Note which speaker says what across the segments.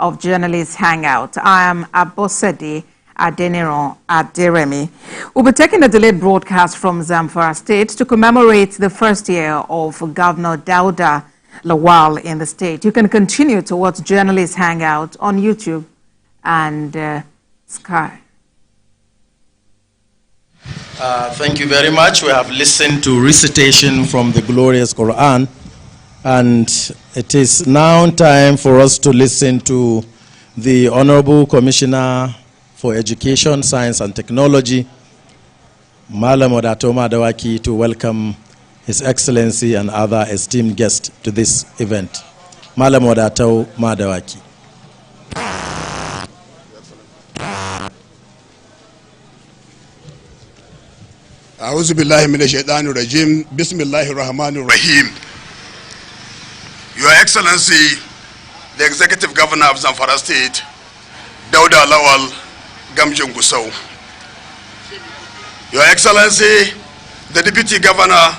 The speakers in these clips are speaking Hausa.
Speaker 1: of Journalists Hangout. I am Abosedi Adeniro Aderemi. We'll be taking a delayed broadcast from Zamfara State to commemorate the first year of Governor Dauda Lawal in the state. You can continue to watch Journalists Hangout on YouTube and Sky.
Speaker 2: Thank you very much. We have listened to recitation from the glorious Quran, and it is now time for us to listen to the Honorable Commissioner for Education, Science and Technology, Malam Odato Madawaki, to welcome His Excellency and other esteemed guests to this event. Malam Odato Madawaki.
Speaker 3: A'udhu billahi minash shaitanir rajim. Bismillahir rahmanir rahim. Your Excellency, the Executive Governor of Zamfara State, Dauda Lawal, Gusau. Your Excellency, the Deputy Governor,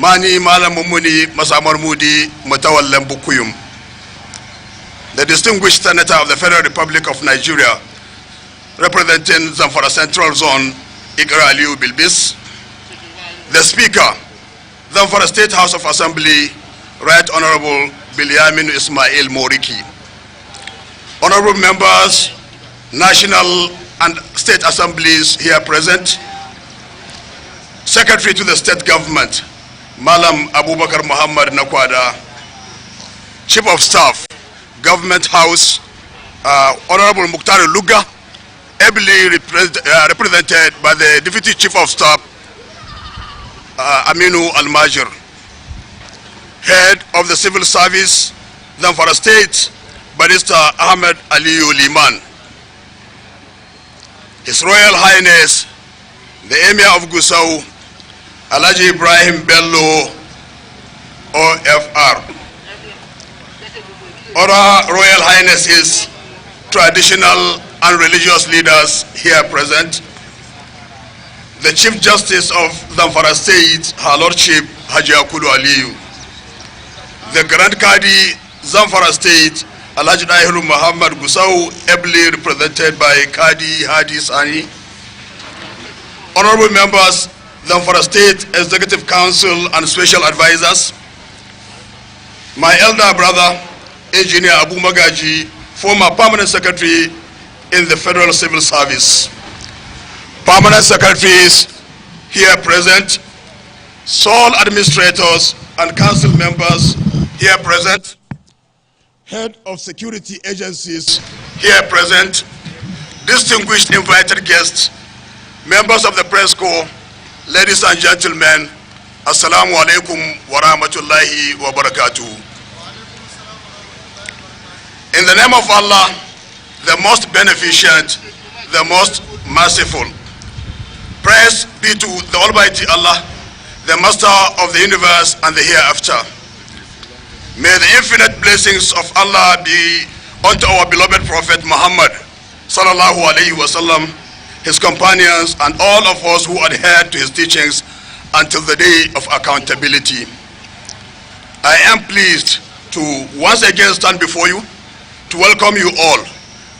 Speaker 3: Mani Malam Mumuni Masamar Mudi Mutawallam Bukuyum. The distinguished Senator of the Federal Republic of Nigeria, representing Zamfara Central Zone, Ikra Aliu Bilbis. The Speaker, Zamfara State House of Assembly, Right Honorable Bilyamin Ismail Moriki. Honorable members, National and State Assemblies here present, Secretary to the State Government, Malam Abubakar Muhammad Nakwada, Chief of Staff, Government House, Honorable Mukhtar Luga, ably represented by the Deputy Chief of Staff, Aminu Al-Majir, Head of the Civil Service, Zamfara State, Barrister Ahmed Aliyu Liman, His Royal Highness, the Emir of Gusau, Alhaji Ibrahim Bello, OFR, other Royal Highnesses, traditional and religious leaders here present, the Chief Justice of Zamfara State, Her Lordship Haji Akulu Aliyu, the Grand Qadi Zamfara State, Alhaji Dahiru Muhammad Gusau, ably represented by Qadi Hadi Sani, honorable members, Zamfara State Executive Council and Special Advisors, my elder brother, Engineer Abu Magaji, former Permanent Secretary in the Federal Civil Service, Permanent Secretaries here present, sole administrators and council members here present, Head of Security Agencies here present, distinguished invited guests, members of the press corps, ladies and gentlemen, Assalamu alaikum wa rahmatullahi wa barakatuh. In the name of Allah, the most beneficent, the most merciful, praise be to the Almighty Allah, the Master of the universe and the hereafter. May the infinite blessings of Allah be unto our beloved Prophet Muhammad sallallahu alaihi wasallam, his companions, and all of us who adhere to his teachings until the day of accountability. I am pleased to once again stand before you to welcome you all,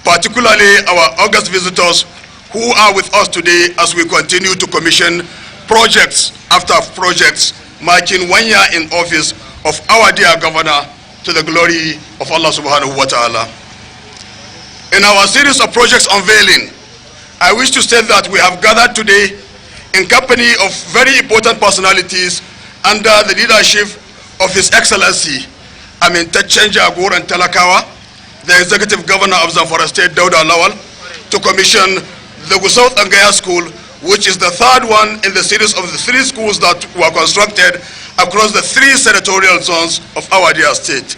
Speaker 3: particularly our august visitors who are with us today as we continue to commission projects after projects, marking 1 year in office of our dear governor, to the glory of Allah subhanahu wa ta'ala. In our series of projects unveiling, I wish to state that we have gathered today in company of very important personalities under the leadership of His Excellency Amin Tachenja Agoran Talakawa, the Executive Governor of Zamfara State, Dauda Lawal, to commission the Gusau Angaya School, which is the third one in the series of the 3 schools that were constructed across the 3 senatorial zones of our dear state.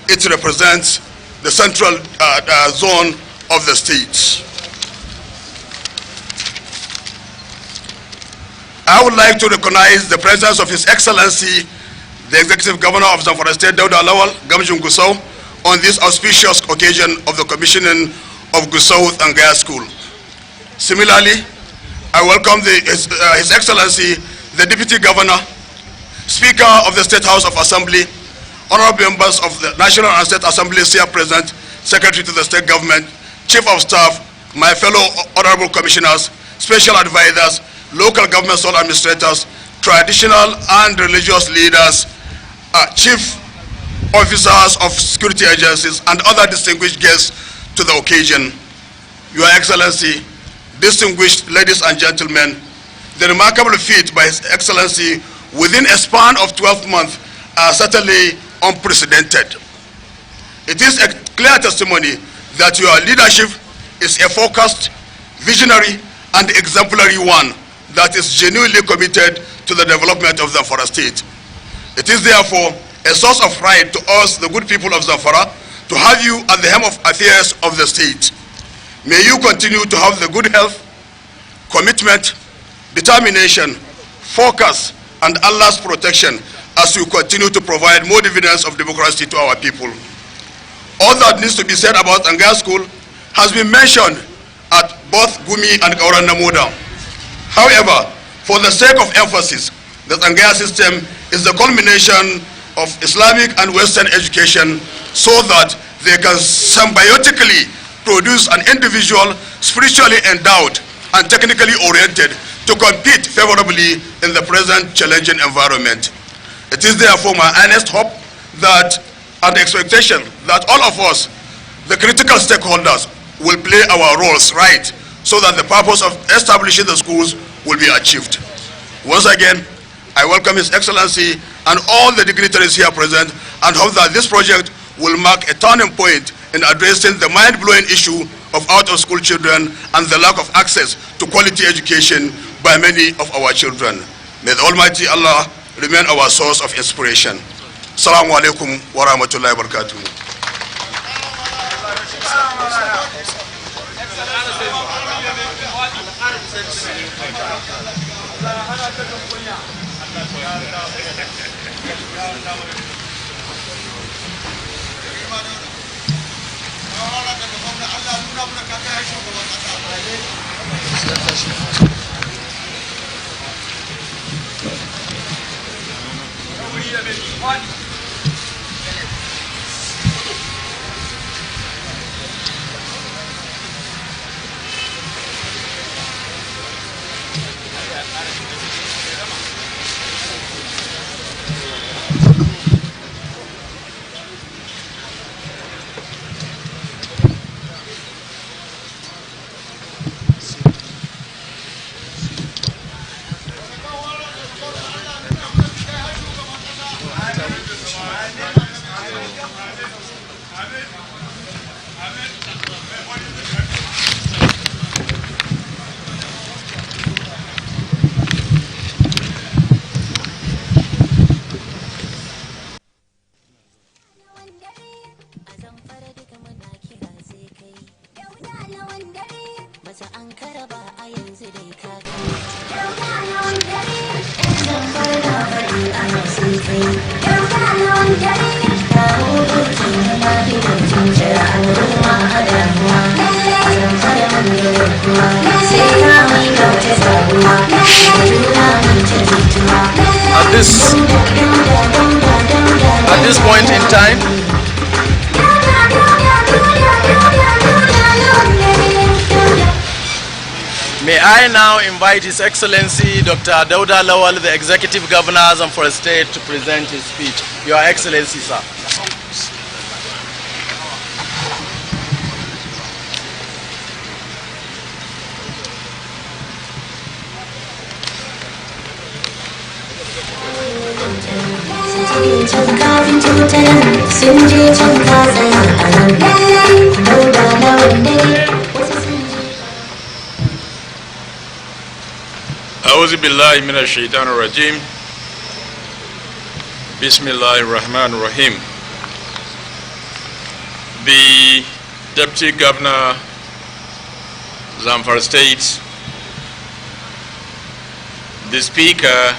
Speaker 3: It represents the central zone of the state. I would like to recognize the presence of His Excellency, the Executive Governor of Zamfara State, Dauda Lawal, Gusau, on this auspicious occasion of the commissioning of Gusau Angaya School. Similarly, I welcome His Excellency, the Deputy Governor, Speaker of the State House of Assembly, honorable members of the National and State Assemblies here present, Secretary to the State Government, Chief of Staff, my fellow honorable commissioners, special advisors, local government sole administrators, traditional and religious leaders, chief officers of security agencies, and other distinguished guests to the occasion. Your Excellency, distinguished ladies and gentlemen, the remarkable feat by His Excellency within a span of 12 months are certainly unprecedented. It is a clear testimony that your leadership is a focused, visionary, and exemplary one that is genuinely committed to the development of Zamfara State. It is therefore a source of pride to us, the good people of Zamfara, to have you at the helm of affairs of the state. May you continue to have the good health, commitment, determination, focus, and Allah's protection as you continue to provide more dividends of democracy to our people. All that needs to be said about Anga School has been mentioned at both Gumi and Kauran Namuda. However, for the sake of emphasis, the Anga system is the culmination of Islamic and Western education so that they can symbiotically produce an individual spiritually endowed and technically oriented to compete favorably in the present challenging environment. It is therefore my earnest hope that and expectation that all of us, the critical stakeholders, will play our roles right so that the purpose of establishing the schools will be achieved. Once again, I welcome His Excellency and all the dignitaries here present and hope that this project will mark a turning point in addressing the mind-blowing issue of out-of-school children and the lack of access to quality education by many of our children. May the Almighty Allah remain our source of inspiration. Assalamu alaikum wa rahmatullahi wa barakatuh.
Speaker 2: At this point in time, may I now invite His Excellency Dr. Dauda Lawal, the Executive Governor of Zamfara State, to present his speech. Your Excellency, sir.
Speaker 4: أعوذ بالله من الشيطان الرجيم بسم الله الرحمن الرحيم. The Deputy Governor, Zamfara State, the Speaker,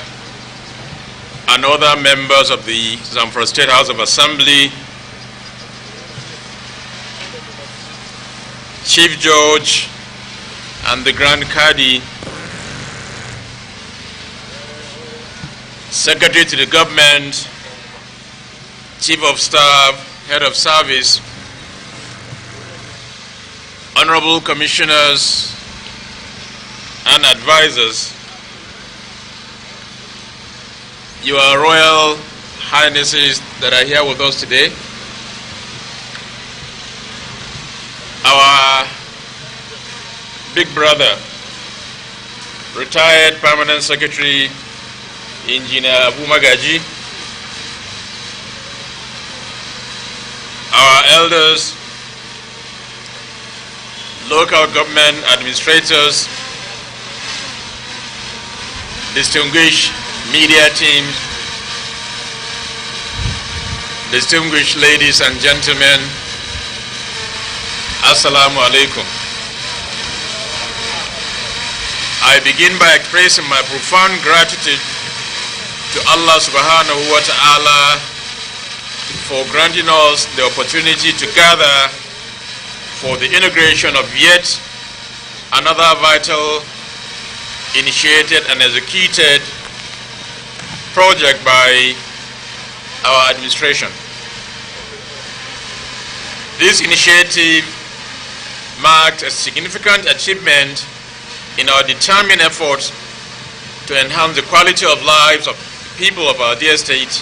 Speaker 4: and other members of the Zamfara State House of Assembly, Chief Judge, and the Grand Qadi, Secretary to the Government, Chief of Staff, Head of Service, honorable commissioners and advisors, your royal highnesses that are here with us today, our big brother, retired permanent secretary, Engineer Abu Magaji, our elders, local government administrators, distinguished media team, distinguished ladies and gentlemen, Assalamu alaikum. I begin by expressing my profound gratitude to Allah subhanahu wa ta'ala for granting us the opportunity to gather for the inauguration of yet another vital, initiated and executed project by our administration. This initiative marked a significant achievement in our determined efforts to enhance the quality of lives of people of our dear state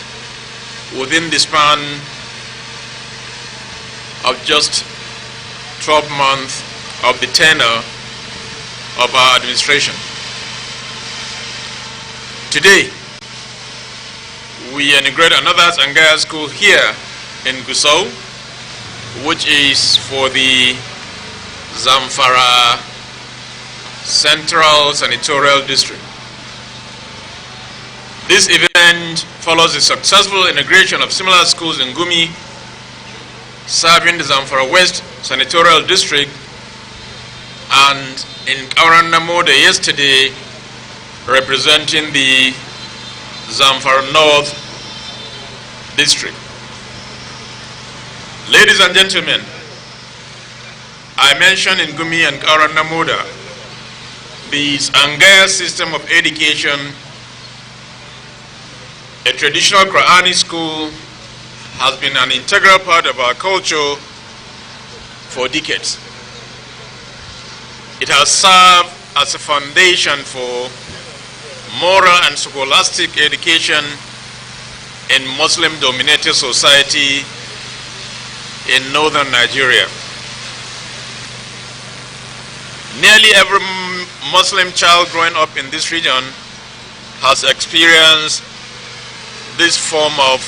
Speaker 4: within the span of just 12 months of the tenure of our administration. Today, we inaugurate another Sangaya school here in Gusau, which is for the Zamfara Central Senatorial District. This event follows the successful inauguration of similar schools in Gumi, serving the Zamfara West Senatorial District, and in Kauranamode yesterday, representing the Zamfara North District. Ladies and gentlemen, I mentioned in Gumi and Kauranamode the Angaya system of education, a traditional Quranic school, has been an integral part of our culture for decades. It has served as a foundation for moral and scholastic education in Muslim-dominated society in northern Nigeria. Nearly every Muslim child growing up in this region has experienced this form of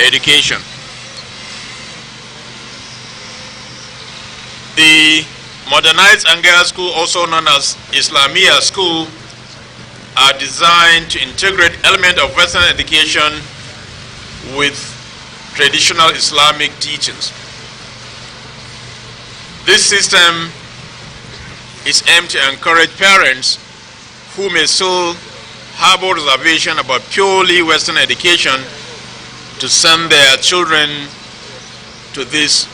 Speaker 4: education. The modernized Angaya school, also known as Islamia school, are designed to integrate elements of Western education with traditional Islamic teachings. This system is aimed to encourage parents who may still harbor reservation about purely Western education to send their children to these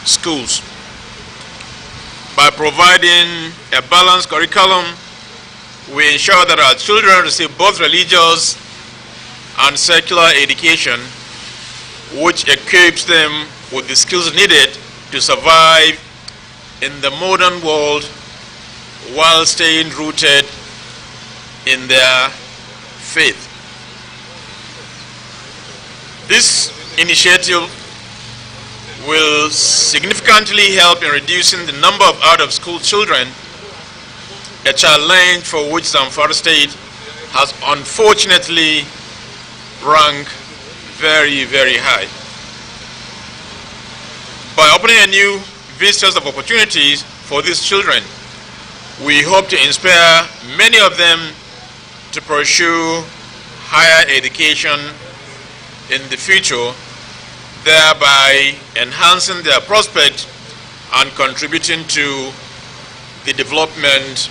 Speaker 4: schools. By providing a balanced curriculum, we ensure that our children receive both religious and secular education, which equips them with the skills needed to survive in the modern world while staying rooted in their faith. This initiative will significantly help in reducing the number of out-of-school children, a challenge for which Zamfara State has unfortunately ranked very, very high. By opening a new vistas of opportunities for these children, we hope to inspire many of them to pursue higher education in the future, thereby enhancing their prospects and contributing to the development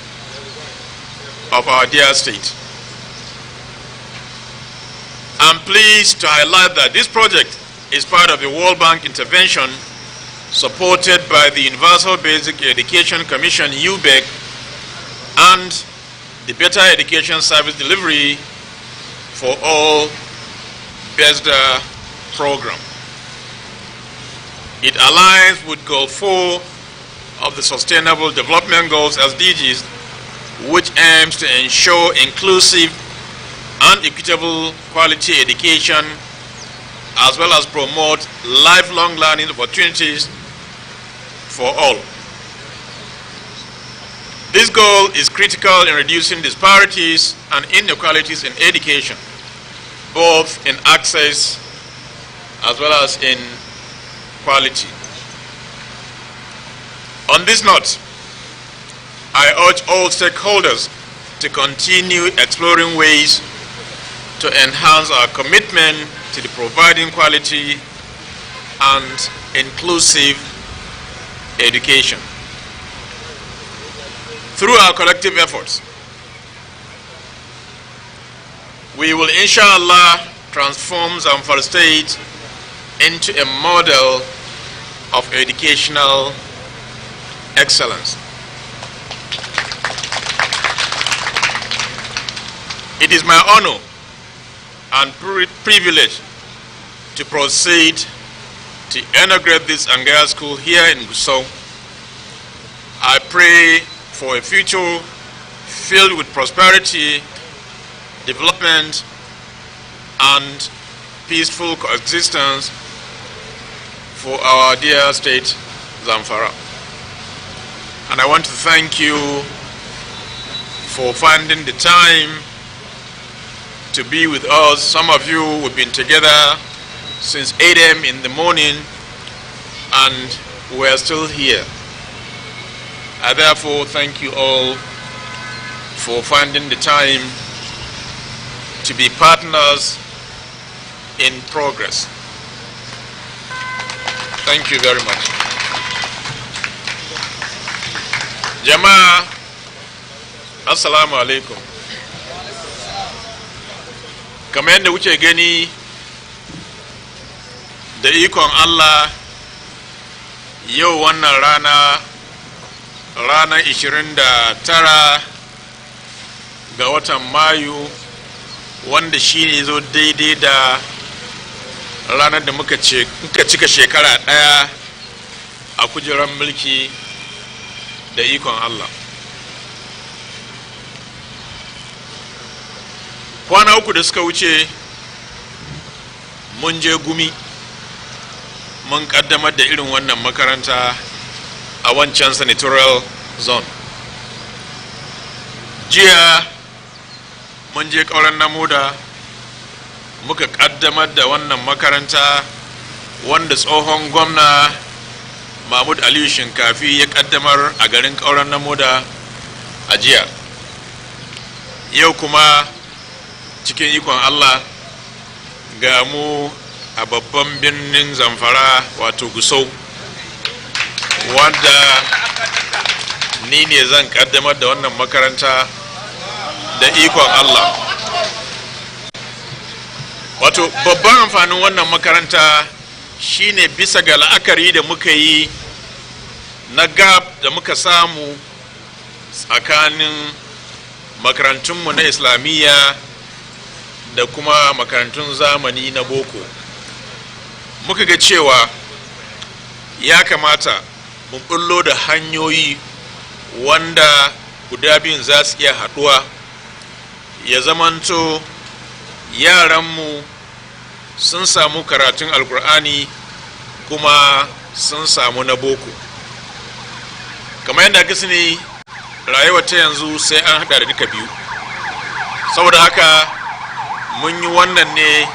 Speaker 4: of our dear state. I'm pleased to highlight that this project is part of the World Bank intervention supported by the Universal Basic Education Commission, UBEC, and the Better Education Service Delivery for All BESDA program. It aligns with Goal 4 of the Sustainable Development Goals (SDGs), which aims to ensure inclusive and equitable quality education, as well as promote lifelong learning opportunities for all. This goal is critical in reducing disparities and inequalities in education, both in access as well as in quality. On this note, I urge all stakeholders to continue exploring ways to enhance our commitment to the providing quality and inclusive education. Through our collective efforts, we will inshallah transform Zamfara State into a model of educational excellence. It is my honor and privilege to proceed to inaugurate this Angaya school here in Gusau. I pray for a future filled with prosperity, development, and peaceful coexistence for our dear state, Zamfara. And I want to thank you for finding the time to be with us. Some of you, we've been together since 8 a.m. in the morning, and we're still here. I therefore thank you all for finding the time to be partners in progress. Thank you very much. Jama'a, assalamu alaikum. Kamar yadda kuke gani da ikon Allah, yau wannan ranar 29 ga watan Mayu, wanda shine zo daidai da ranar da muka cika shekara ɗaya a kujerar mulki da ikon Allah. Kwana uku da suka wuce mun je Gumi, mun kaddamar da irin wannan makaranta a wancan senatorial zone. Jiya mun je Kauran Namuda, muka kaddamar da wannan makaranta wanda tsohon gwamna Mahmud Aliyu Shinkafi ya kaddamar a garin Kauran Namuda a jiya. Yau kuma cikin ikon Allah ga mu a babban birnin Zamfara, wato Gusau, wanda ni ne zan kaddamar da wannan makaranta da ikon Allah. Wato babban amfanin wannan makaranta shine bisa ga la'akari da muka yi na gap da muka samu tsakanin makarantunmu na Islamiyya da kuma makarantun zamani na boko. Muka ga cewa ya kamata mu bullo da hanyoyi wanda guda biyun za su iya haɗuwa, ya zamanto yaranmu sun samu karatun Alkur'ani kuma sun samu na boko. Kamar yadda aka sani, rayuwar ta yanzu sai an haɗa da duka biyu. Saboda haka mun yi wannan ne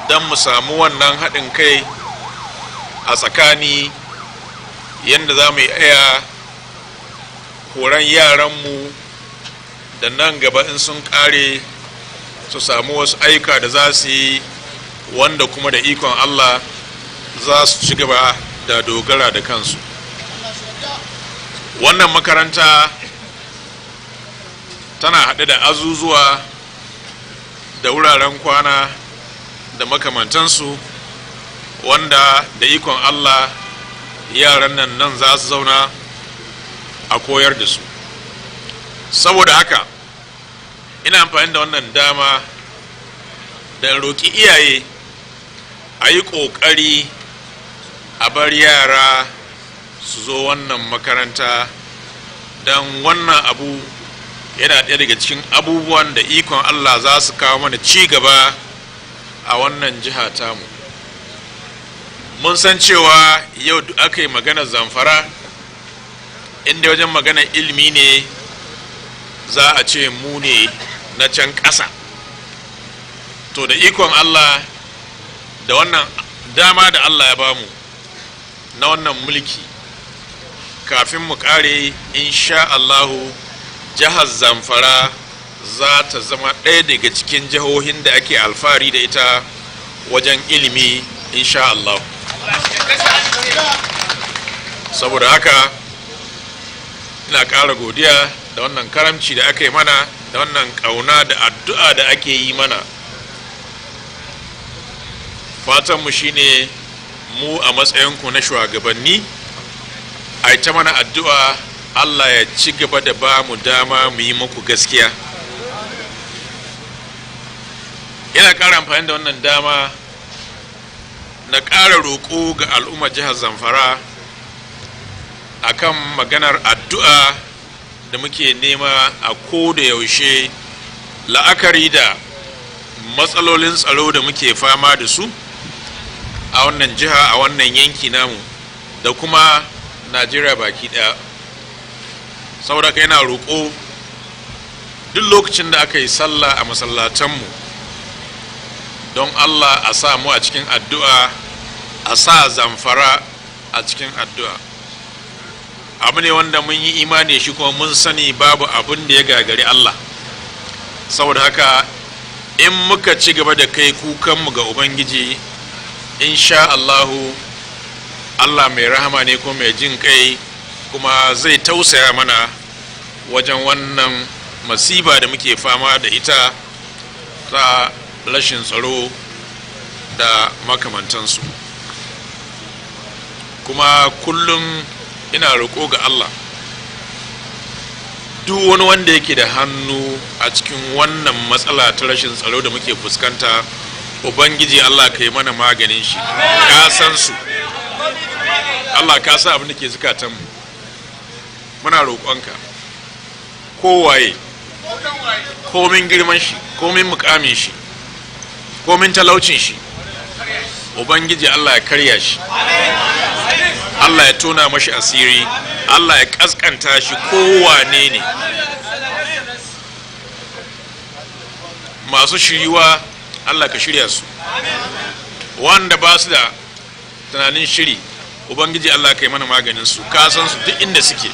Speaker 4: don mu samu wannan haɗin kai a tsakani, yadda za mu iya horon yaranmu da nan gaba in sun ƙare su samu wasu ayyuka da za su yi, wanda kuma da ikon Allah za su ci gaba da dogara da kansu. Wannan makaranta tana haɗe da azuzuwa da wuraren kwana da makamantansu, wanda da ikon Allah yaran nan za su zauna a koyar da su. Saboda haka ina amfani da wannan dama da roƙi iyaye a yi ƙoƙari a bar yara su zo wannan makaranta don wannan abu yana ɗaya daga cikin abubuwan da ikon Allah za su kawo mana ci gaba a wannan jiha tamu. Mun san cewa yau aka yi maganar Zamfara, inda wajen maganar ilimi ne za a ce mu ne na can ƙasa. To da ikon Allah da wannan dama da Allah ya bamu na wannan mulki, kafin mu kare insha Allahu jihar Zamfara za ta zama ɗaya daga cikin jihohin da ake alfahari da ita wajen ilimi insha Allah. Saboda haka ina ƙara godiya da wannan karamci da aka yi mana, da wannan ƙauna da addu'a da ake yi mana. Fatanmu shine mu a matsayinku na shugabanni a ta mana addu'a Allah ya ci gaba da ba mu dama mu yi muku gaskiya. Ina ƙara amfani da wannan dama na ƙara roƙo ga al'ummar jihar Zamfara akan maganar addu'a da muke nema a koda yaushe, la'akari da matsalolin tsaro da muke fama da su a wannan jiha, a wannan yanki namu da kuma Najeriya baki daya. Saboda kai na roƙo duk lokacin da aka yi sallah a masallatanmu, don Allah a sa mu a cikin addu'a, a sa Zamfara a cikin addu'a. Abu ne wanda mun yi imani shi kuma mun sani babu abin da ya gagari Allah. Saboda haka in muka ci gaba da kai kukanmu ga Ubangiji, insha Allahu Allah mai rahama ne kuma mai jin kai, kuma zai tausaya mana wajen wannan masiba da muke fama da ita ta rashin tsaro da makamantansu. Kuma kullum ina roƙo ga Allah, duk wani wanda yake da hannu a cikin wannan matsala ta rashin tsaro da muke fuskanta, Ubangiji Allah ka yi mana maganin shi. Ka san su, Allah ka sa abin da ke zukatanmu. Muna roƙonka, kowaye, komin girman shi, komin mukamin shi, komin talaucin shi, Ubangiji Allah ya karya shi, Allah ya tona mashi asiri, Allah ya kaskanta shi kowane ne. Masu shiriwa Allah ka shirya su, wanda ba su da tunanin shiri, Ubangiji Allah ka yi mana maganin su. Ka san su duk inda suke.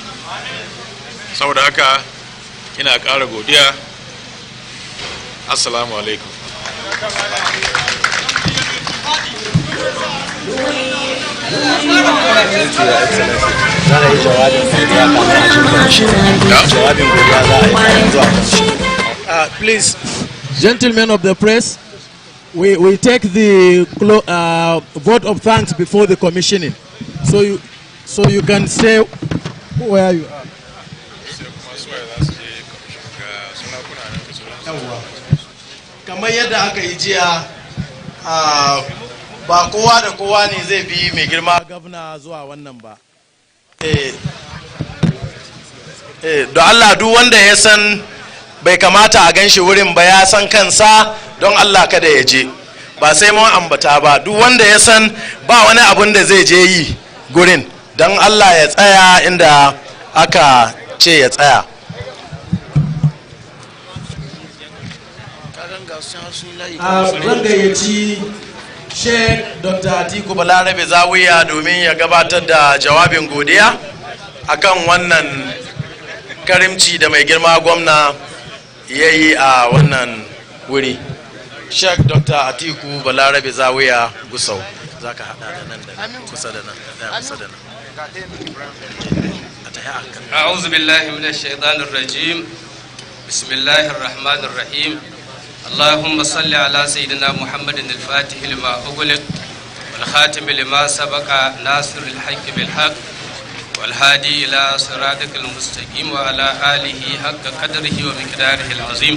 Speaker 4: Saboda haka ina ƙara godiya. Assalamu alaikum.
Speaker 2: Please, gentlemen of the press, we take the vote of thanks before the commissioning, so you can say where you are.
Speaker 5: Kamar yadda aka yi jiya, ba kowa da kowa ne zai bi mai girma
Speaker 2: gwamna zuwa wannan ba.
Speaker 5: Don Allah duk wanda ya san bai kamata a gan shi wurin ba, ya san kansa, don Allah kada ya je, ba sai mun ambata ba. Duk wanda ya san ba wani abun da zai je yi gurin, don Allah ya tsaya inda aka ce ya tsaya. Zan gayyaci Sheikh Dr. Atiku Balarabe Zawiya domin ya gabatar da jawabin godiya akan wannan karimci da mai girma gwamna ya yi a wannan wuri. Sheikh Dr. Atiku Balarabe Zawiya Gusau, za ka hada da nan da kusa da nan, kusa da nan.
Speaker 6: أعوذ بالله من الشيطان الرجيم. بسم الله الرحمن الرحيم. اللهم صل على سيدنا محمد الفاتح لما أغلق والخاتم لما سبق ناصر الحق بالحق والهادي إلى صراطك المستقيم وعلى آله حق قدره ومقداره العظيم.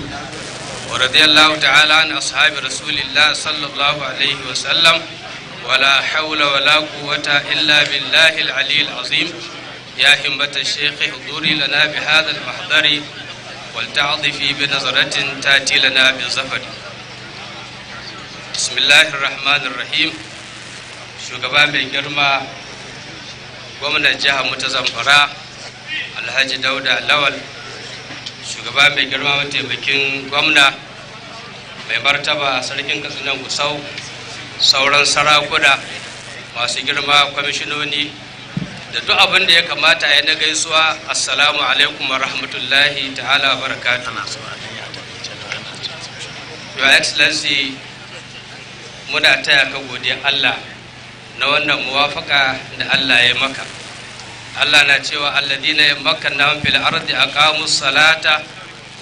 Speaker 6: ورضي الله تعالى عن أصحاب رسول الله صلى الله عليه وسلم ولا حول ولا قوة إلا بالله العلي العظيم يا همة الشيخ حضوري لنا بهذا المحضر ولتعطفي بنظرة تأتي لنا بالظفر. بسم الله الرحمن الرحيم. shugaba mai girma gwamnan jihar mu ta Zamfara Alhaji Dauda Lawal, shugaba mai girma mataimakin gwamna mai martaba sarkin Katsinan Gusau, sauran sarakuna masu girma, kwamishinoni da duk abin da ya kamata ya na gaisuwa, assalamu alaikum wa rahmatullahi ta'ala wa barakatuh. Your Excellency, muna taya ka godiya Allah na wannan muwafaka da Allah ya maka. Allah na cewa alladina yamakkana fil ardi aqamus salata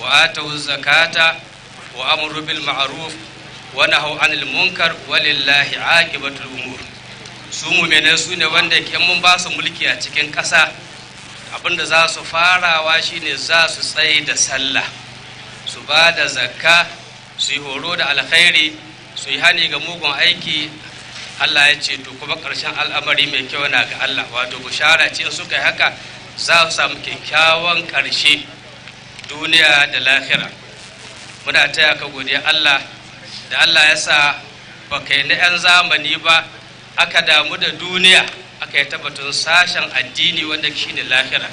Speaker 6: wa atuz zakata wa amru bil ma'ruf wa nahaw anil munkar walillahi aqibatul umur. Su mu'minin su ne wanda ke mun ba su mulki a cikin ƙasa, abinda za su farawa shine za su tsaye da sallah, su ba da zakka, su yi horo da alkhairi, su yi hani ga mugun aiki. Allah ya ce to kuma ƙarshen al'amari mai kyau na ga Allah, wato bushara ce suka yi haka za su samu kyakkyawan ƙarshe duniya da lahira. Muna taya ka godiya Allah da Allah ya sa ba kai na 'yan zamani ba aka damu da duniya, aka yi tabbatun sashen addini wanda shi ne lahira.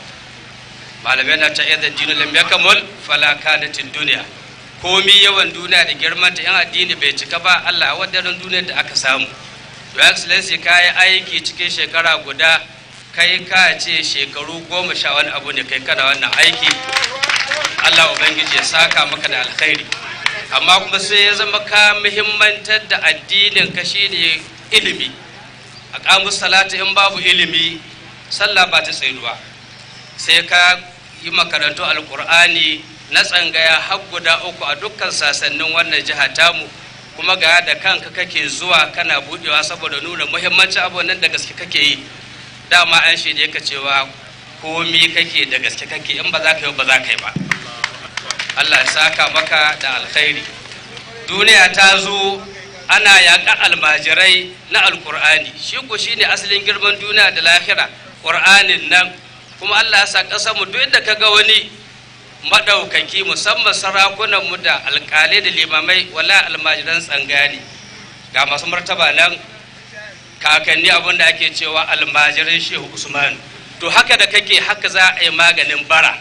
Speaker 6: Malamai na ta yadda dinu lam yakamul fala kanatin duniya. Komi yawan duniya da girmanta 'yan addini bai cika ba, Allah a wadannan duniyar da aka samu. Your Excellency, ka yi aiki cikin shekara guda, kai ka ce shekaru 10 wani abu ne kai kana wannan aiki. Allah Ubangiji ya saka maka da alkhairi. Amma kuma sai ya zama ka muhimmantar da addinin ka shine ilimi. A kamus salatu in babu ilimi, sallah ba ta tsayuwa. Sai ka yi makarantu alkur'ani na tsangaya har guda 3 a dukkan sasannin wannan jiha tamu. Kuma ga da kanka kake zuwa kana budewa saboda nuna muhimmancin abu nan da gaske kake yi. Dama an shirye ka cewa komi kake da gaske kake, in ba za ka yi ba za ka yi ba. Allah ya saka maka da alkhairi. Duniya ta zo ana yaƙa almajirai na alƙur'ani, shi ko shine asalin girman duniya da lahira, ƙur'anin nan. Kuma Allah ya sa ƙasar mu duk inda kaga wani madaukaki, musamman sarakunan mu da alƙalai da limamai, wala almajiran tsangaya ne. Ga masu martaba nan kakanni abin da ake cewa almajiran Shehu Usman. To haka da kake haka za a yi maganin bara.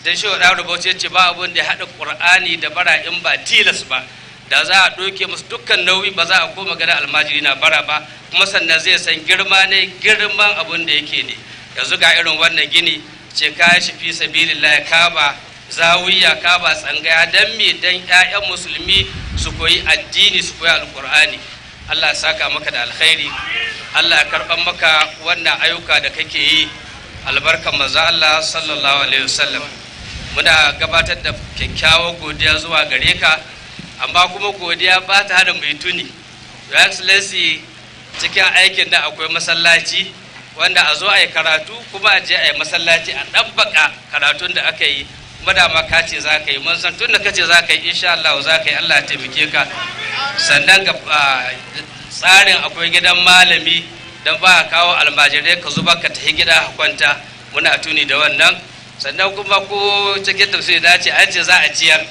Speaker 6: Dan Shehu Dauda Bauchi ce ba abin da ya haɗa Qur'ani da bara in ba tilas ba. Da za a ɗauke musu dukkan nauyi ba za a koma gada almajiri na bara ba, kuma sannan zai san girma ne, girman abin da yake ne. Yanzu ga irin wannan gini ce ka shi fi sabilillah, ka ba zawiya, ka ba tsangaya, dan me dan ƴaƴan musulmi su koyi addini, su koyi alqur'ani. Allah ya saka maka da alkhairi, Allah ya karban maka wannan ayyuka da kake yi, albarkan manzo Allah sallallahu alaihi wasallam. Muna gabatar da kyakkyawar godiya zuwa gare ka, amma kuma godiya ba ta hada mai tuni. Your Excellency, cikin aikin da akwai masallaci wanda a zo a yi karatu, kuma a je a yi masallaci a ɗabbaka karatun da aka yi. Madama ka ce za ka yi, mun san tun da ka ce za ka yi, insha Allah za ka yi, Allah ya taimake ka. Sannan ga tsarin akwai gidan malami, don ba a kawo almajirai ka zuba ka tafi gida a kwanta, muna tuni da wannan. Sannan kuma ko cikin tafsiri da ce an ce za a ciyar,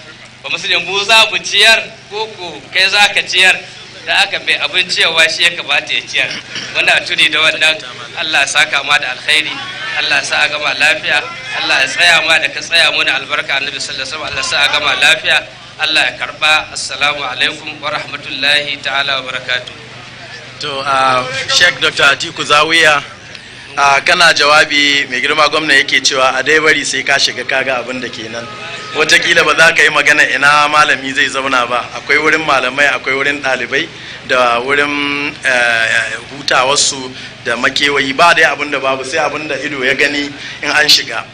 Speaker 6: ba musulmi mu za mu ciyar ko kai za ka ciyar, da aka bai abin ciyarwa shi ya kamata ya ciyar. Muna tuni da wannan. Allah ya saka ma da alkhairi, Allah ya sa a gama lafiya, Allah ya tsaya ma da ka tsaya mana albarka annabi sallallahu alaihi wasallam, Allah ya sa a gama lafiya, Allah ya karba. Assalamu alaikum wa rahmatullahi ta'ala wa barakatuh.
Speaker 2: To Sheikh Dr. Atiku Zawiya, kana jawabi mai girma gwamna yake cewa a dai bari sai ka shiga kaga abin da kenan. Wataƙila ba za ka yi magana ina malami zai zauna ba, akwai wurin malamai, akwai wurin ɗalibai da wurin hutawarsu da makewayi, ba dai abin da babu sai abin da ido ya gani in an shiga.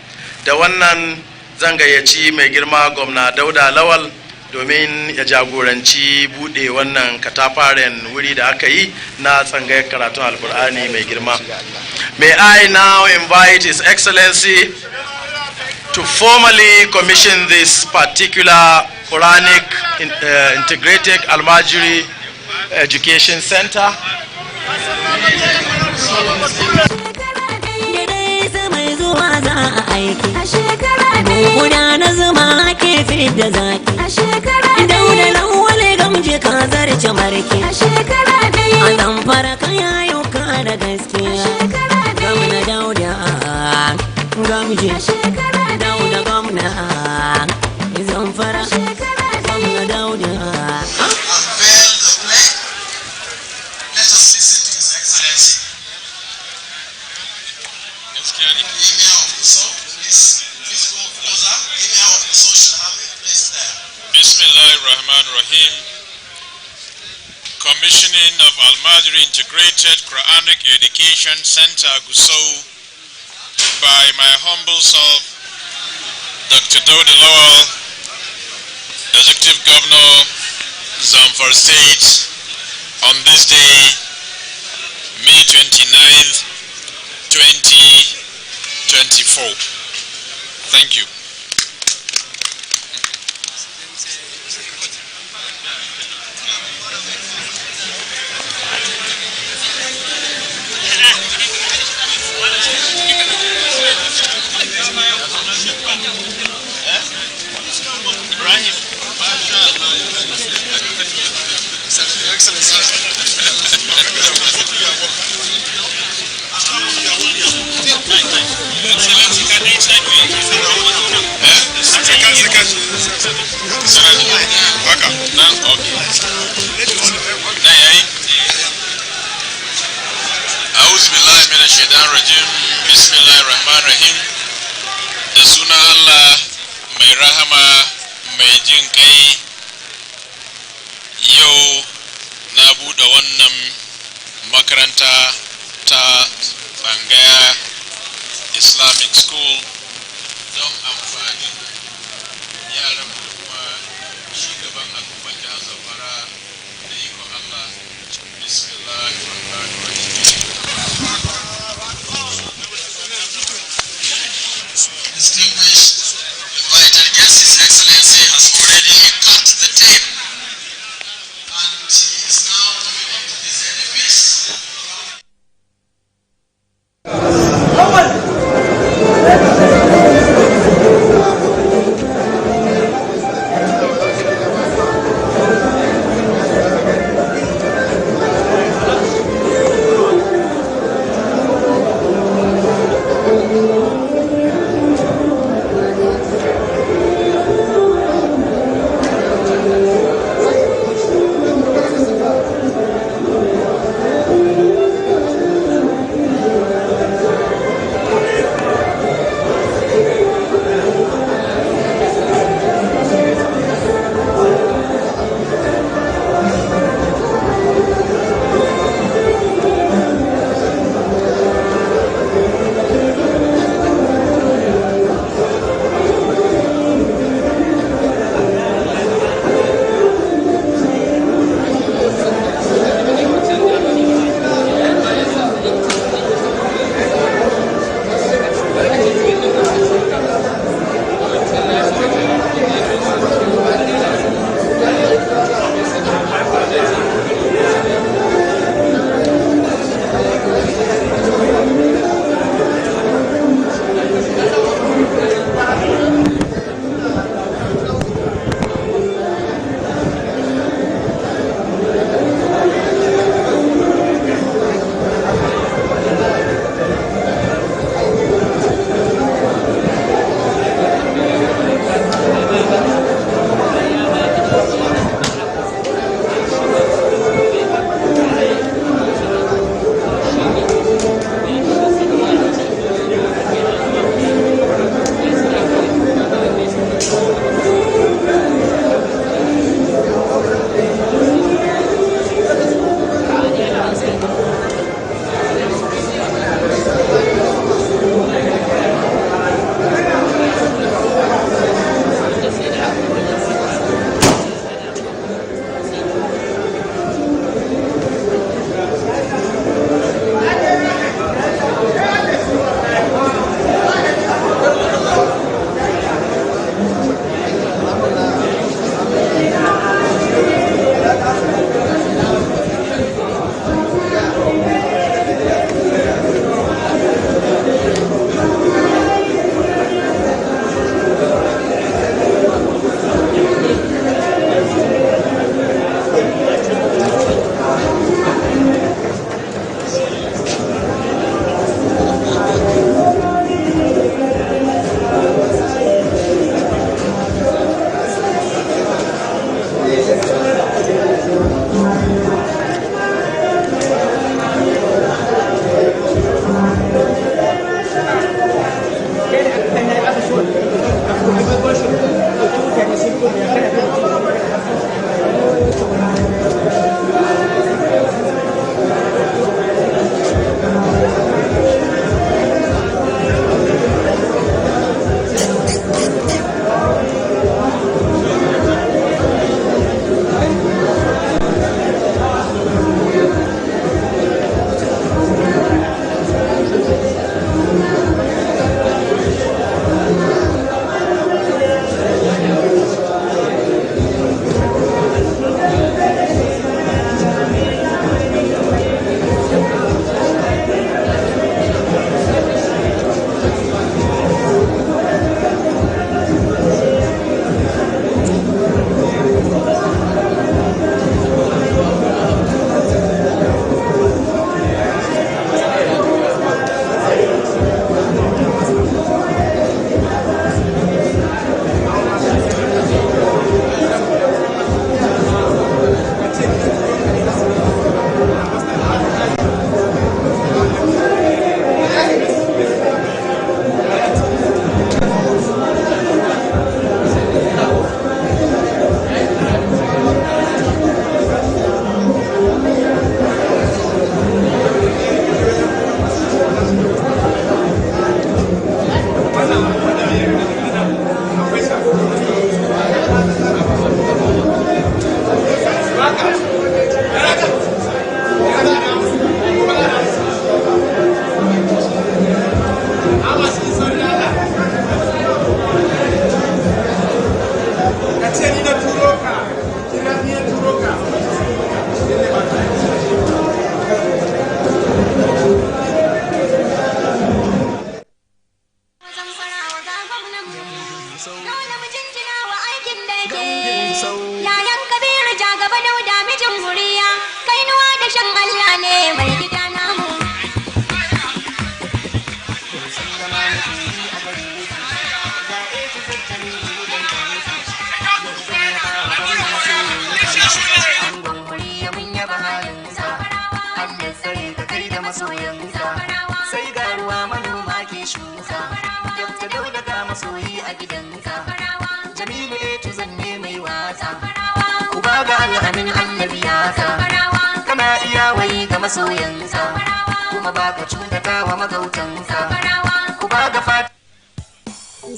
Speaker 2: Da wannan zan gayyaci mai girma gwamna Dauda Lawal domin ya jagoranci bude wannan katafaren wuri da aka yi na tsangayar karatun alkur'ani mai girma. May I now invite His Excellency to formally commission this particular Quranic integrated Almajiri Education Center
Speaker 7: da zaki a shekara Dauda Lawal gamje ka zarce marke a shekara a Zamfara ka yayo ka da gaskiya gamna Dauda gamje Dauda gamna Zamfara gamna Dauda.
Speaker 3: Let us listen to His Excellency. Emir of Gusau, please go closer. Emir of Gusau should have a place there.
Speaker 4: Bismillahirrahmanirrahim. Commissioning of Al-Madri Integrated Quranic Education Center, Gusau, by my humble self, Dr. Dauda Lawal, Executive Governor, Zamfara State, on this day, May 29th, 2024. Thank you. Bismillahirrahmanirrahim. Da suna Allah mai rahama mai jin kai, yau na buɗe wannan makaranta ta tsangaya Islamic School don amfani yaran da kuma shugaban al'ummar jihar Zamfara da ikon Allah. Bismillahirrahmanirrahim.
Speaker 3: Distinguished invited guests, His Excellency has already cut the tape and he is now moving on to his edifice.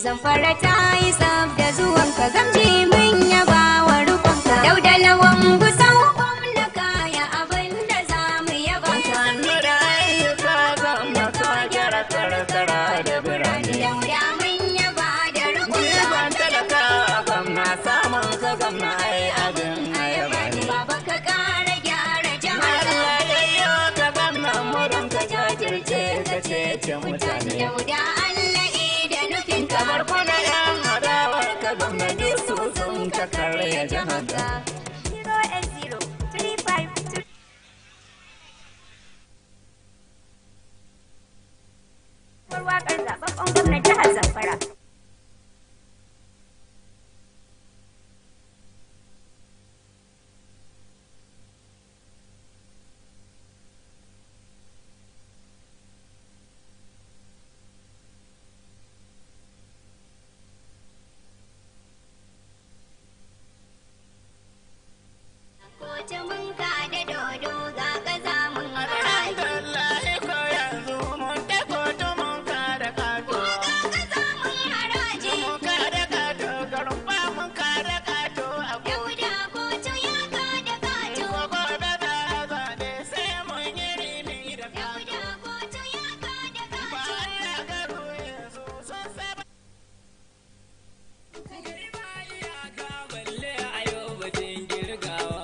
Speaker 8: Zamfara ta yi sab da zuwanka gamji mun yaba wa rukunka. Dauda Lawal Gusau gwamna kaya abin da za mu yaba. Sannu da ayyuka gwamna ka gyara karkara da birane. Dauda mun yaba da rukunka. Gwiwan talaka gwamna samun ka gwamna ai abin ayaba ne. Baba ka ƙara gyara jama'a. Allah ya yi ka gwamna murin ka jajirce ka cece mutane. Dauda Allah da nufin kamar kuna yan hadawar ka gwamnati su sun ka karya jihar. 08035 waƙar zaɓaɓɓen gwamnan jihar Zamfara. Kotu mun ka da dodo ga ƙasa mun haraji. Alhamdulillah ko yanzu mun ta kotu mun ka da kato. Ga ƙasa mun haraji. Mun ka da kato garba mun ka da kato. Dauda kotu ya ka da kato. Gobe da zane sai mun yi rini da kato. Dauda kotu ya ka da kato. Bayan garu yanzu sun saba. Girma ya ka balle a yau batun girgawa.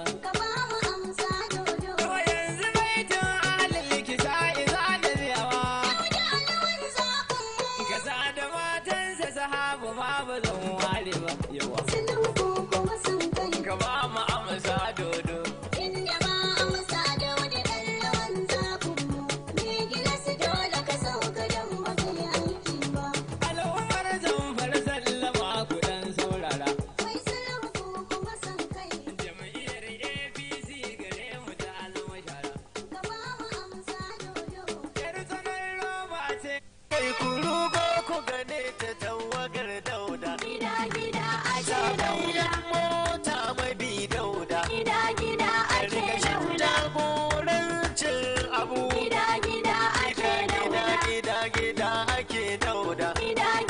Speaker 8: Kuru ko ku gane ta tawagar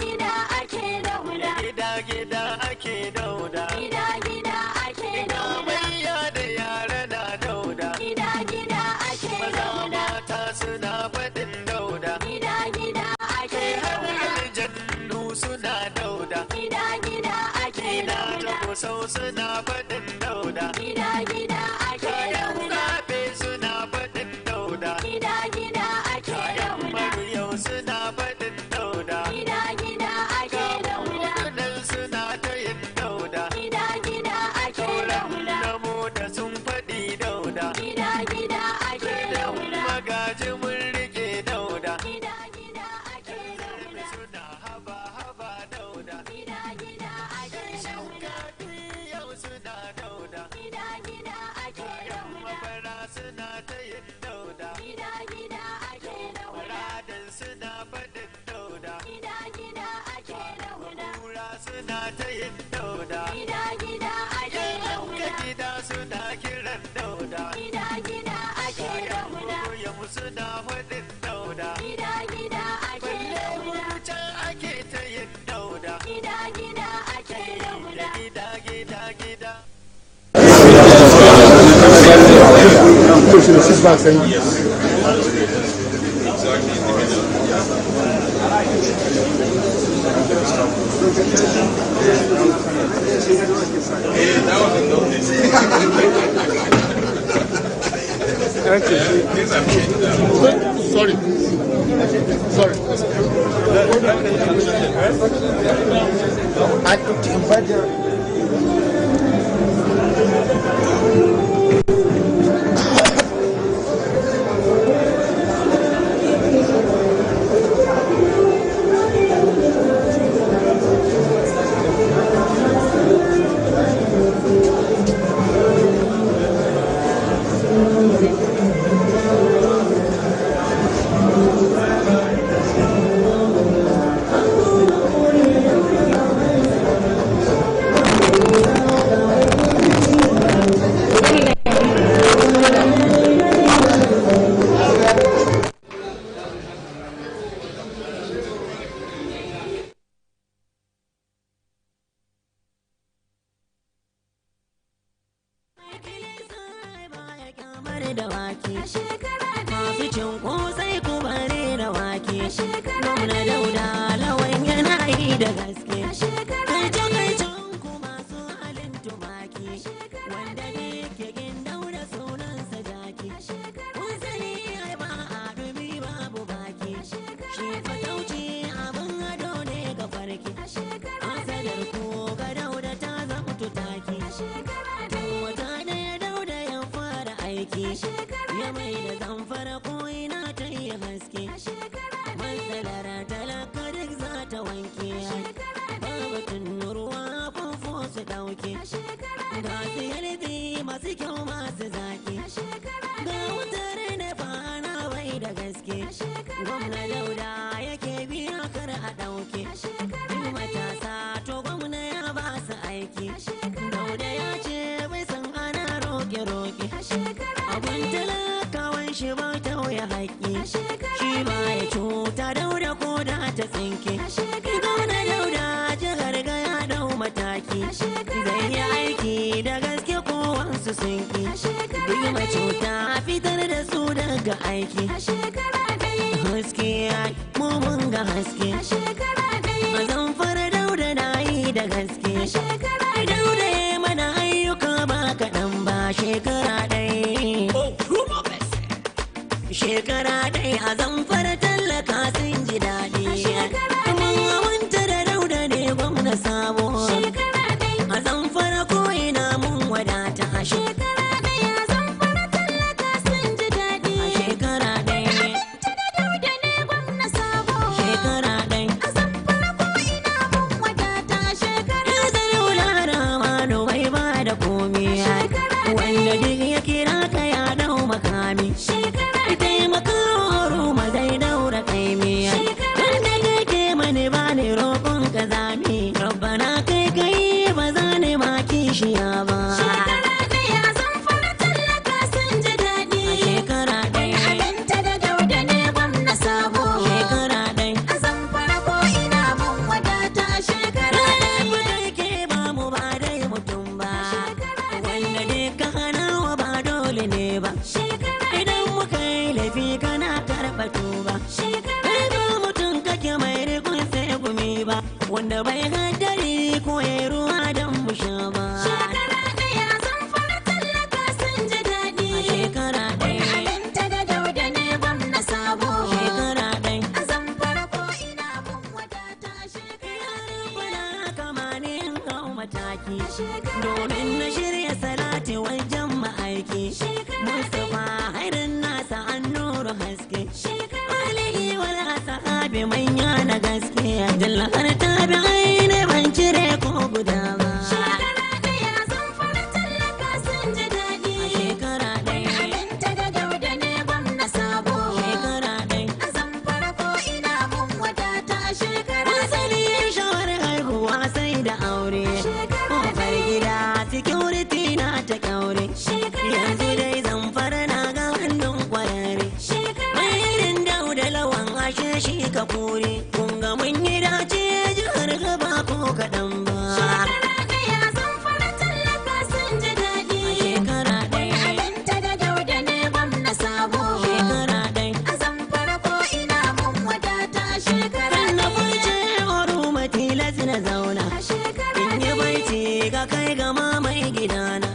Speaker 7: gida ake dauda.
Speaker 9: Gida ake dauda.
Speaker 7: Gida ake dauda.
Speaker 9: Manya da yara na dauda.
Speaker 7: Gida ake dauda.
Speaker 9: Mata suna faɗin dauda.
Speaker 7: Gida ake dauda.
Speaker 9: Aljannu suna dauda.
Speaker 7: Gida ake dauda.
Speaker 9: Gusau suna faɗin dauda.
Speaker 7: Gida ake dauda.
Speaker 9: Kafe suna faɗin dauda.
Speaker 7: Gida ake dauda.
Speaker 9: Yau suna faɗin dauda.
Speaker 7: Gida ake dauda.
Speaker 9: Kudan suna ta yin dauda.
Speaker 7: Gida ake dauda.
Speaker 9: Namo da sun faɗi dauda.
Speaker 7: Gida ake dauda.
Speaker 9: Magaji mun rike dauda.
Speaker 7: Gida ake dauda.
Speaker 9: Suna haba dauda.
Speaker 7: Gida ake dauda.
Speaker 9: Yau suna dauda.
Speaker 7: Gida ake dauda.
Speaker 9: Mafara suna ta yin dauda.
Speaker 7: Gida ake dauda.
Speaker 9: Radin suna faɗin dauda.
Speaker 7: Gida ake dauda.
Speaker 9: Kura suna ta yin dauda.
Speaker 7: Gida ake dauda.
Speaker 9: Gida suna kiran dauda.
Speaker 7: Gida ake dauda.
Speaker 9: Yau suna faɗin dauda.
Speaker 7: Gida ake dauda.
Speaker 9: Can ake ta yin dauda.
Speaker 7: Gida ake dauda.
Speaker 9: Gida.
Speaker 3: Sorry. I could invite
Speaker 7: da wake. Masu cin kosai ku bare da wake. Gwamna Dauda Lawan yana yi da gaske. Kai ku masu halin tumaki. Wanda ne ke gin Dauda sunansa jaki. Kun sani ai ba a dumi babu baki. Shi fatauci abin ado ne ga farki. Asadar ku ga Dauda ta zama tutaki. Wata ɗaya Dauda ya fara aiki. Ya mai da Zamfara ko ina ta yi haske. Matsalar talaka duk za ta wanke. Babatun ruwa famfo su ɗauke. Ga su yalzi masu kyau masu zaki. Ga wutar da fana bai da gaske. Gwamna Dauda yake biya kar a ɗauke. Duk matasa to gwamna ya ba su aiki. Dauda ya ce bai san ana roƙe-roƙe. Abun talakawan shi ba ta wuya haƙƙi. Shi ba ya cuta Dauda ko da ta tsinke. Gwamna Dauda jihar ga ya dau mataki. Zai yi aiki da gaske kowansu sun ki. Duk macuta fitar da su daga aiki. Haske mu mun ga haske. A Zamfara Dauda na yi da gaske. Dauda ya mana ayyuka ba kaɗan ba shekara ɗaya. Shekara ɗaya a Zamfara tallaka sun ji daɗi. Mun wanta da Dauda ne gwamna sabo. A Zamfara ko ina mun wadata. Shekara ɗaya a Zamfara tallaka sun ji daɗi. Shekara ɗaya. Dauda ne gwamna sabo. Shekara ɗaya. A Zamfara ko ina mun wadata. Shekara ɗaya. wanda bai haddari ko ya ruwa don mu sha ba. Shekara ɗaya Zamfara tallaka sun ji daɗi. Shekara ɗaya Binta da Dauda ne gwamna sabo. Shekara ɗaya a Zamfara ko ina mun wadata. Shekara ɗaya kama ne in hau mataki. Domin na shirya salati wajen ma'aiki. Mustapha hairin nasa an nuru haske. Alihi wal ashabi manya na gaske. Jalla har tabi aine ban cire ko guda ba. Shekara ɗaya Zamfara tallaka sun ji daɗi. Shekara ɗaya Binta da Dauda ne gwamna sabo. Shekara ɗaya a Zamfara ko ina mun wadata. Shekara asali shawarar haihuwa sai da aure. Kofar gida security na ta kyaure. Yanzu dai Zamfara na ga hannun kwarare. Mai irin Dauda Lawan ashe shi ka kore. Kun ga mun yi dace jihar gaba ko kaɗan ba. Shekara ɗaya Zamfara tallaka sun ji daɗi. Shekara ɗaya Binta da Dauda ne gwamna sabo. Shekara ɗaya a Zamfara ko ina mun wadata. Shekara ɗaya na fice oruma tilas na zauna. In yi baiti ga kai gama mai gidana.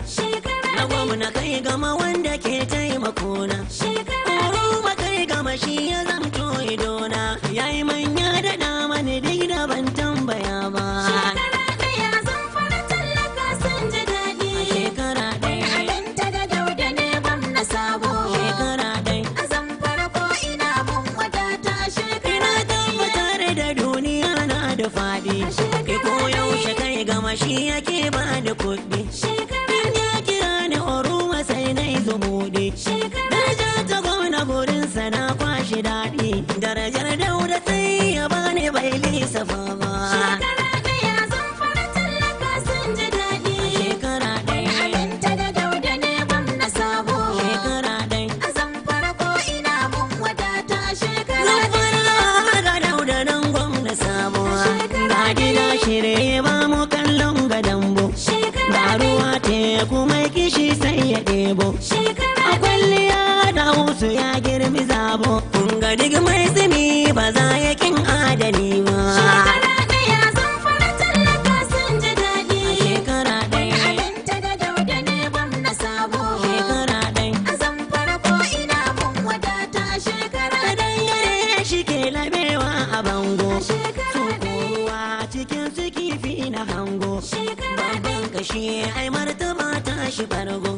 Speaker 7: Na gwamna kai gama wanda ke taimakona. Oruma kai gama shi ya zamto idona. Yayi manya da damani duk da ban tambaya ba. Shekara ɗaya Zamfara tallaka sun ji daɗi. Shekara ɗaya Binta da Dauda ne gwamna sabo. Shekara ɗaya a Zamfara ko ina mun wadata. Ina tabbatar da duniya na da faɗi. Ko yaushe kai gama shi yake ba da kuɗi. In ya kira ni oruma sai na yi zumuɗi. Daraja ta gwamna gurinsa na kwashi daɗi. Darajar Dauda sai ya bani bai lissafa ba. Shekara ɗaya Zamfara tallaka sun ji daɗi. Shekara ɗaya Binta da Dauda ne gwamna sabo. Shekara ɗaya a Zamfara ko ina mun wadata. Zamfara ga Dauda nan gwamna sabo. Ga gida shirye ba mu kallon gadambo. Ga ruwa teku mai kishi sai ya ɗebo. A kwalliya da husu ya girmi zabo. Kun ga dig mai tsimi ba za ya kin adali ba. Shekara ɗaya Zamfara tallaka sun ji daɗi. Shekara ɗaya Binta da Dauda ne gwamna sabo. Shekara ɗaya a Zamfara ko ina mun wadata. Shekara ɗaya shi ke labewa a bango. Su koruwa cikin su kifi na hango. Babban kashi ai martaba ta shi bargo.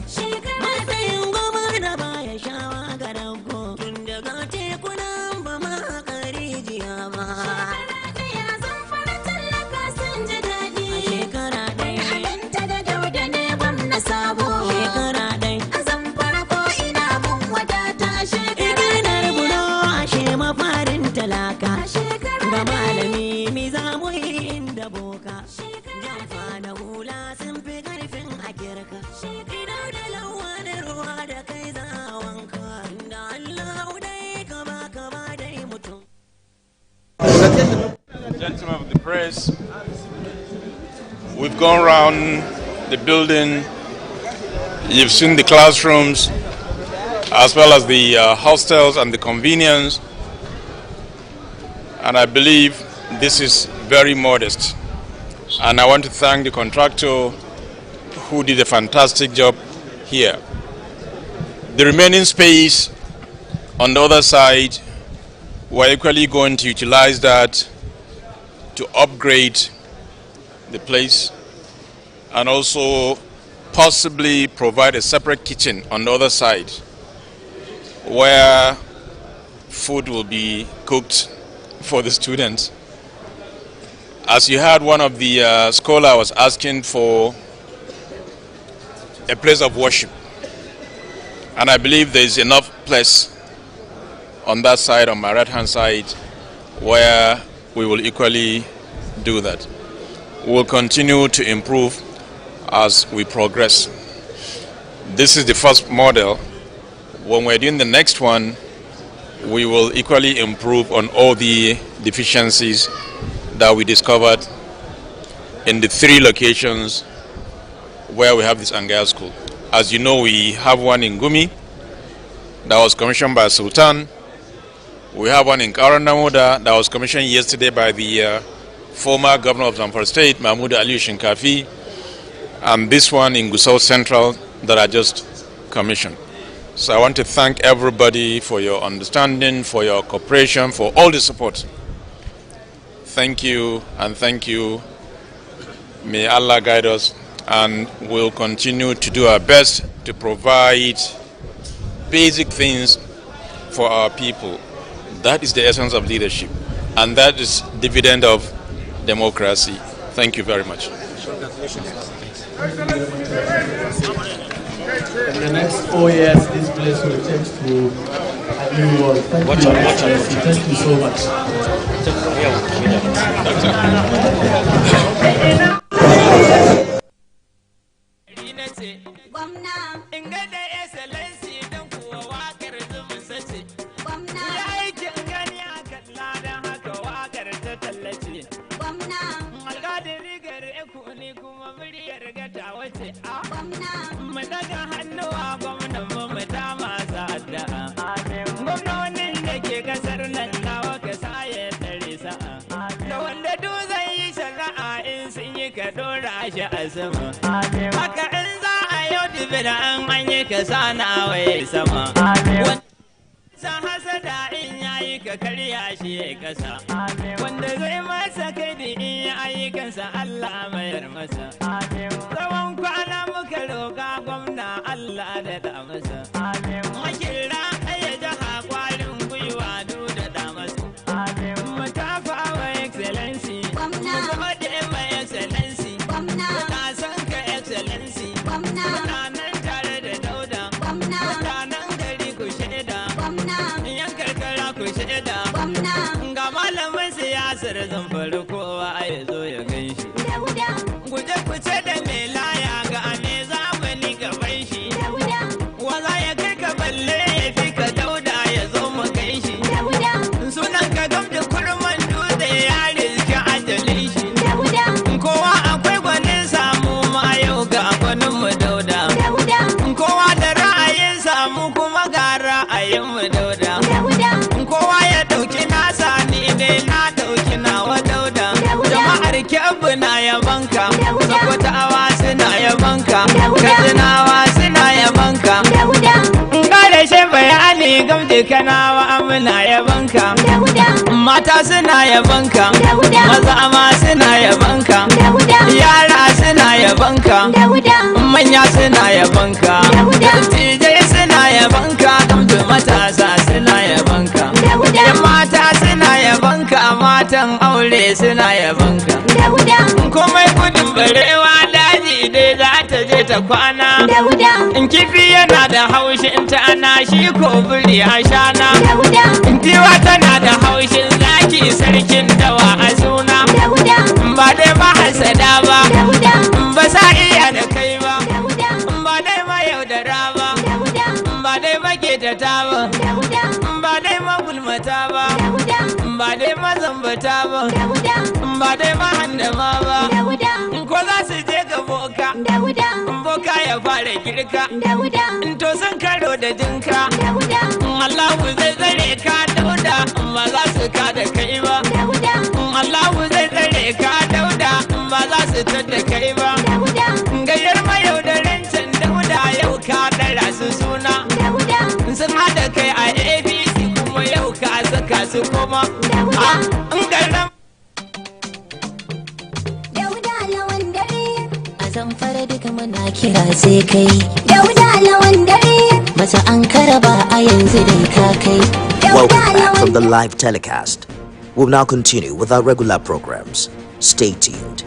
Speaker 7: Matsayin goma da baya shawa ga rago. Tun daga tekunan ba ma haka rijiya ba. Shekara ɗaya Zamfara tallaka sun ji daɗi. Shekara ɗaya Binta da Dauda ne gwamna sabo. Shekara ɗaya a Zamfara ko ina mun wadata. Iginar bulo ashe mafarin talaka. Ga malami mi za mu yi inda boka. Jamfa da hula sun fi ƙarfin a kirka. Dauda Lawal ruwa da kai za wanka. Da Allah dai ka ba dai mutum.
Speaker 4: Gentlemen of the press, we've gone around the building. You've seen the classrooms as well as the hostels and the convenience. And I believe this is very modest. And I want to thank the contractor who did a fantastic job here. The remaining space on the other side, we're equally going to utilize that to upgrade the place and also possibly provide a separate kitchen on the other side where food will be cooked for the students. As you heard, one of the scholar was asking for a place of worship. And I believe there is enough place on that side, on my right-hand side, where we will equally do that. We will continue to improve as we progress. This is the first model. When we're doing the next one, we will equally improve on all the deficiencies that we discovered in the 3 locations where we have this Angaya school. As you know, we have one in Gumi that was commissioned by Sultan. We have one in Karanamuda that was commissioned yesterday by the former governor of Zamfara State, Mahmoud Ali Shinkafi, and this one in Gusau Central that I just commissioned. So I want to thank everybody for your understanding, for your cooperation, for all the support. Thank you, and thank you. May Allah guide us, and we'll continue to do our best to provide basic things for our people. That is the essence of leadership, and that is dividend of democracy. Thank you very much.
Speaker 2: In the next 4 years, this place will change to a new world. Thank you so much.
Speaker 10: Haka in za a yau dubira an yi ka sana waye sama. San hasada in yayi ka karya shi ya kasa. Wanda zai masa kai da in yi ayyukansa Allah mayar masa. Tsawon kwana muka roƙa gwamna Allah da da masa. Makira ya jaha kwarin gwiwa da da masa. Matafa wa excellency. Gode ma excellency. Muna son ka excellency. Muna nan tare da Dauda. Mutanen gari ku shaida. Yan karkara ku shaida. Ga malamin siyasar Zamfara kowa ya zo ya gan shi. Guje kuce da mai laya ga me zamani gaban shi. Waza ya kai ka balle ya fi ka Dauda ya zo mu kai shi. Sunan ka gamda kurman dutse ya rizki ajalin shi. Kowa akwai gwanin samu ma yau ga gwanin mu Dauda. Kowa da ra'ayin samu kuma ga ra'ayin mu Dauda. Kowa ya dauki nasa ni dai na dauki nawa Dauda. Jama'ar Kebbi na yabanka, Sokotawa suna yabanka, Katsinawa suna yabanka. Ga shi bayani gamje Kanawa muna yabanka. Mata suna yabanka, maza ma suna yabanka, yara suna yabanka, manya suna yabanka, dattijai suna yabanka, gamje matasa suna yabanka, yan mata suna yabanka, matan aure suna yabanka. Komai gudun barewa daji dai za ta je ta kwana. In kifi yana da haushin ta ana shi ko biri a shana. Giwa tana da haushin zaki sarkin dawa a suna. Ba dai ma hasada ba, ba sa iya da kai ba, ba dai ma yaudara ba, ba dai ma ketata ba, ba dai ma gulmata ba, ba dai ma zambata ba, ba dai ma handama ba. Ko za su je ga boka, boka ya fara girka, to sun karo da jinka. Allahu zai tsare ka Dauda, ba za su ka da kai ba. Allahu zai tsare ka Dauda, ba za su tada kai ba. Gayyar mayaudarin can Dauda yau ka dara su suna. Sun hada kai a APC kuma yau ka saka su koma.
Speaker 7: Zamfara duka muna kira sai kai Dauda Lawal dare masa an karaba a yanzu dai ka kai.
Speaker 11: Welcome back from the live telecast. We'll now continue with our regular programs. Stay tuned.